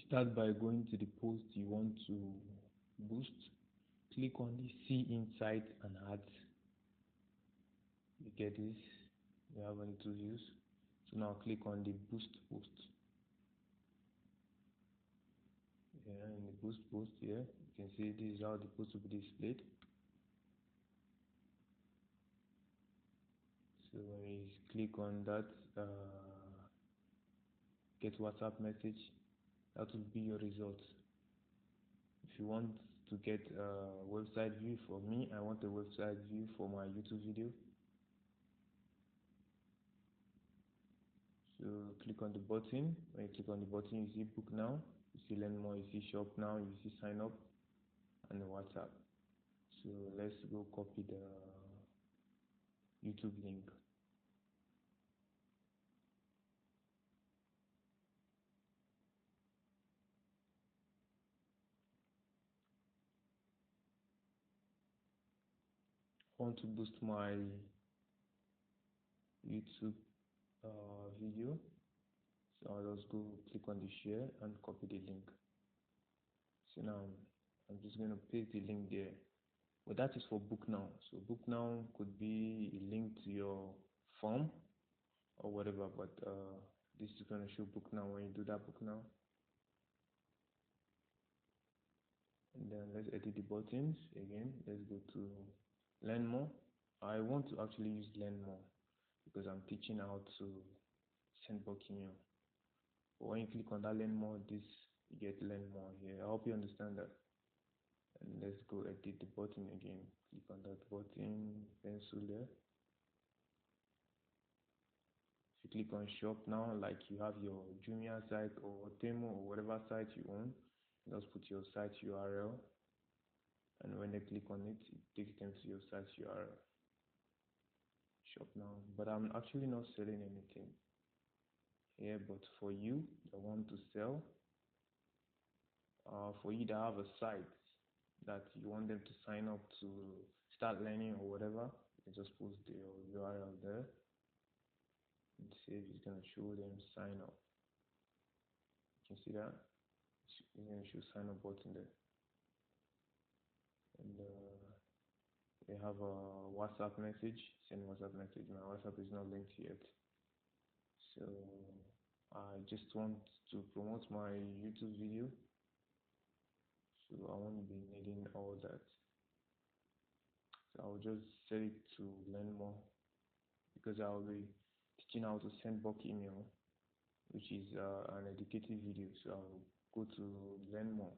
Start by going to the post you want to boost. Click on the see insights and ads. You get this. You have only to use. So now click on the boost post. Yeah, in the boost post here, you can see this is how the post will be displayed. So when you click on that, get WhatsApp message, that will be your results. If you want to get a website view, for me, I want a website view for my YouTube video. So click on the button. When you click on the button, you see book now, you see learn more, you see shop now, you see sign up, and the WhatsApp. So let's go copy the YouTube link. I want to boost my YouTube video, so I'll just go click on the share and copy the link. So now I'm just going to paste the link there, but that is for book now. So book now could be a link to your form or whatever, but this is going to show book now when you do that book now. And then let's edit the buttons again. Let's go to learn more. I want to actually use learn more because I'm teaching how to send bulk email. But when you click on that learn more, this you get learn more here. I hope you understand that. And let's go edit the button again. Click on that button, pencil there. If you click on shop now, like you have your Jumia site or Temu or whatever site you own, just put your site URL, and when they click on it, it takes them to your site URL. Shop now, but I'm actually not selling anything here. But for you that want to sell, for you that have a site that you want them to sign up to start learning or whatever, you can just post your URL there and see if it's going to show them sign up. You can see that it's going to show sign up button there. And they have a WhatsApp message, send WhatsApp message. My WhatsApp is not linked yet, so I just want to promote my YouTube video, so I won't be needing all that. So I'll just set it to learn more because I'll be teaching how to send bulk email, which is an educative video. So I'll go to learn more.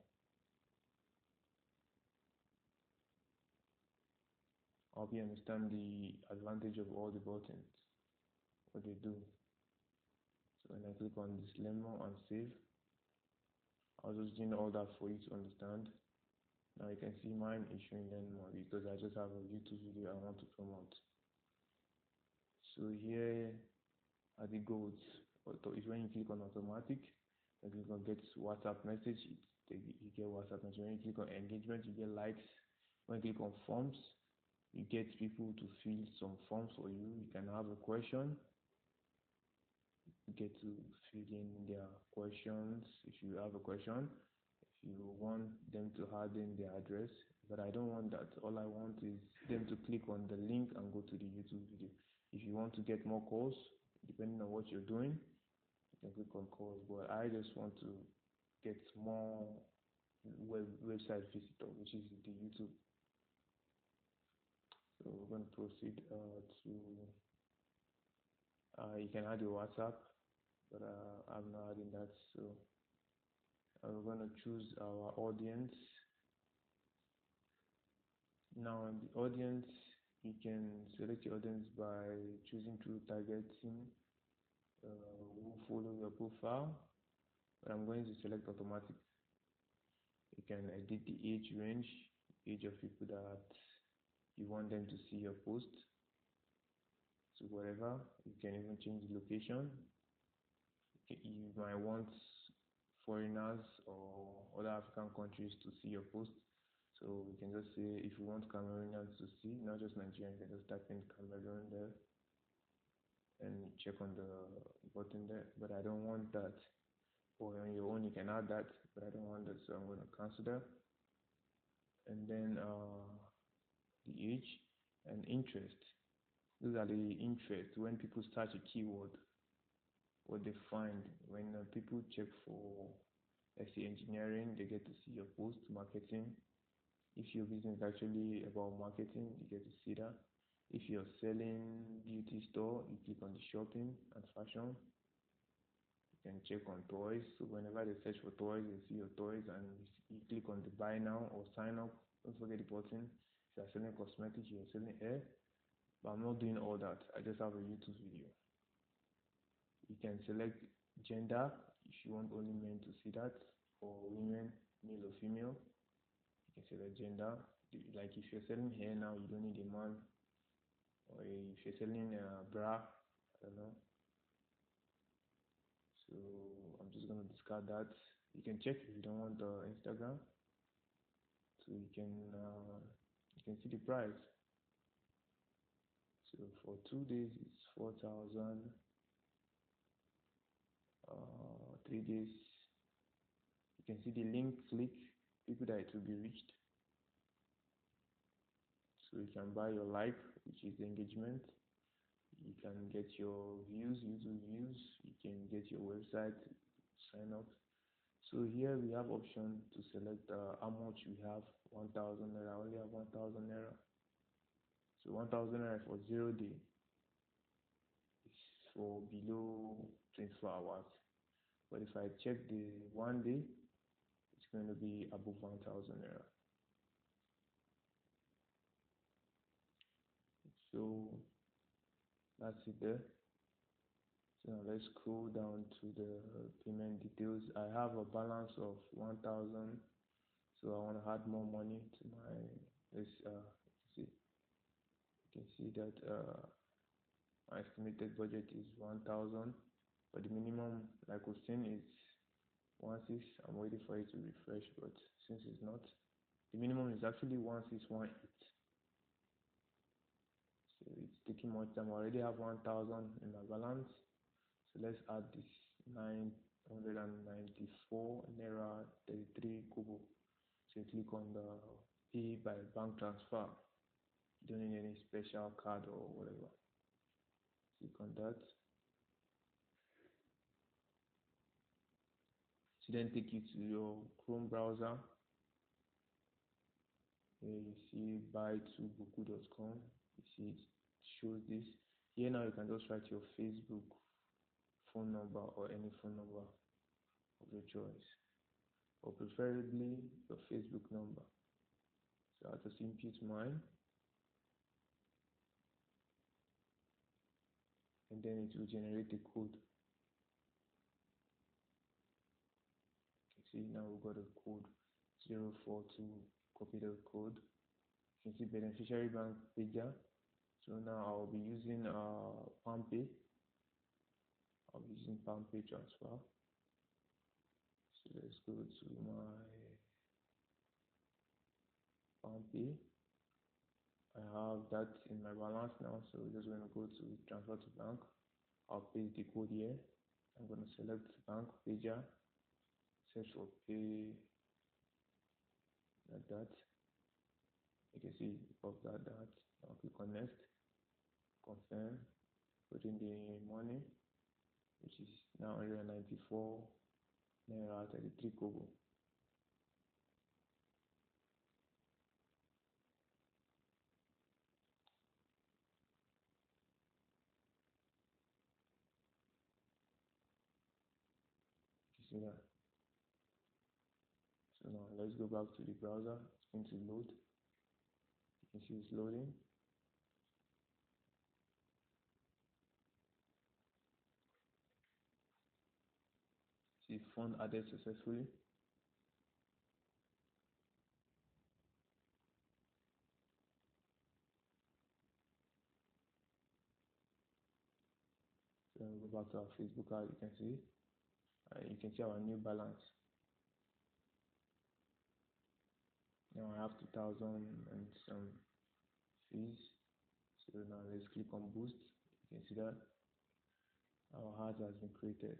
I hope you understand the advantage of all the buttons, what they do. So when I click on this learn more and save, I'll just doing all that for you to understand. Now you can see mine is showing learn more because I just have a YouTube video I want to promote. So here at the goals, is when you click on automatic, you click on get WhatsApp message, you get WhatsApp message. When you click on engagement, you get likes. When you click on forms, you get people to fill some forms for you. You can have a question, you get to fill in their questions if you have a question, if you want them to add in their address. But I don't want that. All I want is them to click on the link and go to the YouTube video. If you want to get more calls, depending on what you're doing, you can click on calls. But I just want to get more website visitor, which is the YouTube. So we're going to proceed to, you can add your WhatsApp, but I'm not adding that. So we're going to choose our audience. Now in the audience, you can select your audience by choosing through targeting who follow your profile, but I'm going to select automatic. You can edit the age range, age of people that you want them to see your post, so whatever. You can even change the location. You might want foreigners or other African countries to see your post, so we can just say if you want Cameroonians to see, not just Nigerians, you can just type in Cameroon there and check on the button there. But I don't want that. or on your own you can add that, but I don't want that, so I'm going to cancel that. And then the age and interest. Those are the interest when people search a keyword, what they find when people check for, let's say, engineering, they get to see your post. Marketing, if your business is actually about marketing, you get to see that. If you're selling beauty store, you click on the shopping and fashion. You can check on toys, so whenever they search for toys, they see your toys, and you click on the buy now or sign up. Don't forget the button. If you're selling cosmetics, you're selling hair, but I'm not doing all that. I just have a YouTube video. You can select gender if you want only men to see that, or women, male or female. You can select gender. Like if you're selling hair now, you don't need a man. Or if you're selling a bra, I don't know. So I'm just gonna discard that. You can check if you don't want Instagram. So you can see the price. So for 2 days it's 4,000. 3 days, you can see the link click, people that it will be reached. So you can buy your like, which is the engagement. You can get your views, YouTube views. You can get your website, sign up. So here we have option to select how much we have. 1,000 naira. I only have 1,000 naira. So 1,000 naira for 0 day. It's for below 24 hours. But if I check the 1 day, it's going to be above 1,000 naira. So that's it there. So now let's scroll down to the payment details. I have a balance of 1,000, so I want to add more money to my. Let's see. You can see that my estimated budget is 1,000, but the minimum, like we've seen, is 16. I'm waiting for it to refresh, but since it's not, the minimum is actually 1618. So it's taking much time. I already have 1,000 in my balance. So let's add this 994 naira 33 kobo. So you click on the pay by bank transfer. You don't need any special card or whatever. Click on that. So then take you to your Chrome browser. Here you see buy2boku.com. You see it shows this. Here now you can just write your Facebook phone number or any phone number of your choice, or preferably your Facebook number. So I just input mine, and then it will generate the code. You can see now we've got a code 042. Copy the code. You can see beneficiary bank Pager. So now I'll be using PalmPay. I'll be using PalmPay transfer. So let's go to my PalmPay. I have that in my balance now, so we're just going to go to transfer to bank. I'll paste the code here. I'm going to select bank Pager, search for pay, like that. You can see of that. I'll click on next, confirm, put in the money, which is now 194 naira 33 kobo. You see that? So now let's go back to the browser. It's going to load. You can see it's loading. See fund added successfully. So we go back to our Facebook ad. You can see our new balance. Now I have 2,000 and some fees. So now let's click on boost. You can see that our ad has been created.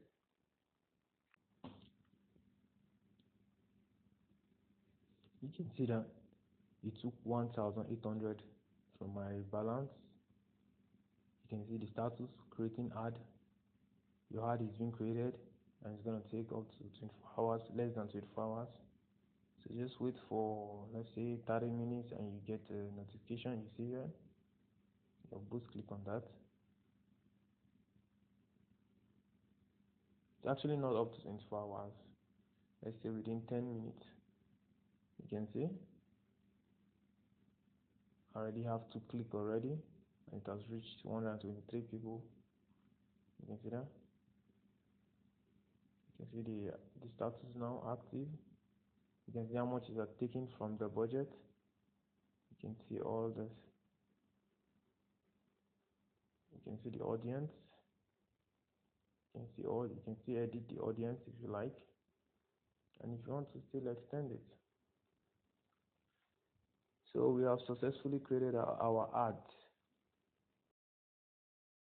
You can see that it took 1,800 from my balance. You can see the status, creating ad. Your ad is being created and it's going to take up to 24 hours, less than 24 hours. So just wait for, let's say, 30 minutes and you get a notification. You see here, your boost, click on that. It's actually not up to 24 hours. Let's say within 10 minutes. You can see I already have 2 clicks already, and it has reached 123 people. You can see that. You can see the status now active. You can see how much is taken from the budget. You can see all this. You can see the audience. You can see edit the audience if you like, and if you want to still extend it. So we have successfully created our ad.